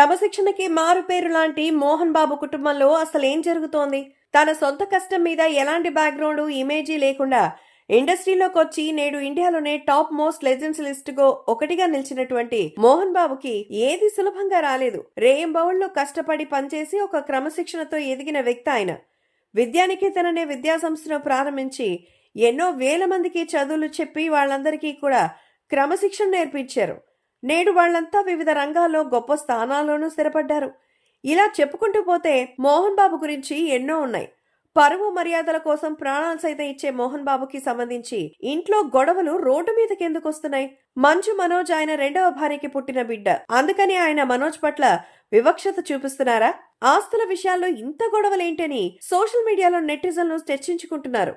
క్రమశిక్షణకి మారుపేరు లాంటి మోహన్ బాబు కుటుంబంలో అసలేం జరుగుతోంది? తన సొంత కష్టం మీద ఎలాంటి బ్యాక్గ్రౌండ్ ఇమేజీ లేకుండా ఇండస్ట్రీలోకి వచ్చి నేడు ఇండియాలోనే top most legends list go ఒకటిగా నిలిచినటువంటి మోహన్ బాబుకి ఏది సులభంగా రాలేదు. రేయింబవళ్లు కష్టపడి పనిచేసి ఒక క్రమశిక్షణతో ఎదిగిన వ్యక్తి ఆయన. విద్యానికేతన్ అనే విద్యా సంస్థను ప్రారంభించి ఎన్నో వేల మందికి చదువులు చెప్పి వాళ్ళందరికీ కూడా క్రమశిక్షణ నేర్పించారు. నేడు వాళ్లంతా వివిధ రంగాల్లో గొప్ప స్థానాల్లోనూ స్థిరపడ్డారు. ఇలా చెప్పుకుంటూ పోతే మోహన్ బాబు గురించి ఎన్నో ఉన్నాయి. పరువు మర్యాదల కోసం ప్రాణాలు సైతం ఇచ్చే మోహన్ బాబుకి సంబంధించి ఇంట్లో గొడవలు రోడ్డు మీదకెందుకు వస్తున్నాయి? మంచు మనోజ్ ఆయన రెండవ భార్యకి పుట్టిన బిడ్డ, అందుకని ఆయన మనోజ్ పట్ల వివక్షత చూపిస్తున్నారా? ఆస్తుల విషయాల్లో ఇంత గొడవలేంటని సోషల్ మీడియాలో నెటిజన్లు చర్చించుకుంటున్నారు.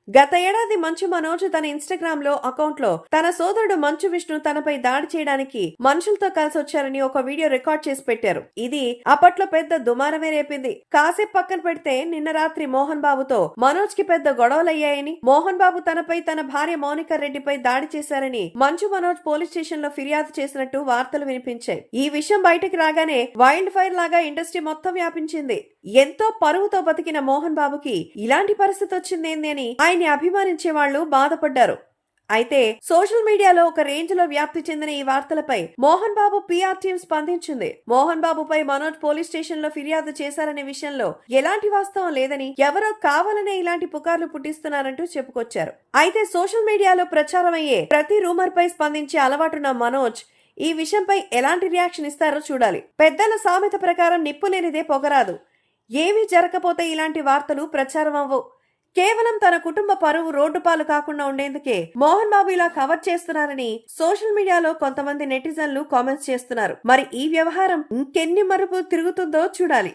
గత ఏడాది మంచు మనోజ్ తన ఇన్స్టాగ్రామ్ లో అకౌంట్ లో తన సోదరుడు మంచు విష్ణు తనపై దాడి చేయడానికి మనుషులతో కలిసి వచ్చారని ఒక వీడియో రికార్డ్ చేసి పెట్టారు. ఇది అప్పట్లో పెద్ద దుమారమే రేపింది. కాసేపు పక్కన పెడితే నిన్న రాత్రి మోహన్ బాబుతో మనోజ్ కి పెద్ద గొడవలయ్యాయని, మోహన్ బాబు తనపై తన భార్య మౌనిక రెడ్డిపై దాడి చేశారని మంచు మనోజ్ పోలీస్ స్టేషన్ లో ఫిర్యాదు చేసినట్టు వార్తలు వినిపించాయి. ఈ విషయం బయటకు రాగానే వైల్డ్ ఫైర్ లాగా ఇండస్ట్రీ మొత్తం వ్యాపించింది. ఎంతో పరువుతో బతికిన మోహన్ బాబుకి ఇలాంటి పరిస్థితి వచ్చిందేంది అని ఆయన్ని అభిమానించే వాళ్లు బాధపడ్డారు. అయితే సోషల్ మీడియాలో ఒక రేంజ్ లో వ్యాప్తి చెందిన ఈ వార్తలపై మోహన్ బాబు పిఆర్ టీం స్పందించింది. మోహన్ బాబుపై మనోజ్ పోలీస్ స్టేషన్ లో ఫిర్యాదు చేశారనే విషయంలో ఎలాంటి వాస్తవం లేదని, ఎవరో కావాలనే ఇలాంటి పుకార్లు పుట్టిస్తున్నారంటూ చెప్పుకొచ్చారు. అయితే సోషల్ మీడియాలో ప్రచారం అయ్యే ప్రతి రూమర్ పై స్పందించే అలవాటున్న మనోజ్ ఈ విషయంపై ఎలాంటి రియాక్షన్ ఇస్తారో చూడాలి. పెద్దల సామెత ప్రకారం నిప్పు లేనిదే పొగరాదు. ఏమీ జరగకపోతే ఇలాంటి వార్తలు ప్రచారం అవ్వవు. కేవలం తన కుటుంబ పరువు రోడ్డు పాలు కాకుండా ఉండేందుకే మోహన్ బాబు ఇలా కవర్ చేస్తున్నారని సోషల్ మీడియాలో కొంతమంది నెటిజన్లు కామెంట్స్ చేస్తున్నారు. మరి ఈ వ్యవహారం ఇంకెన్ని మరుపు తిరుగుతుందో చూడాలి.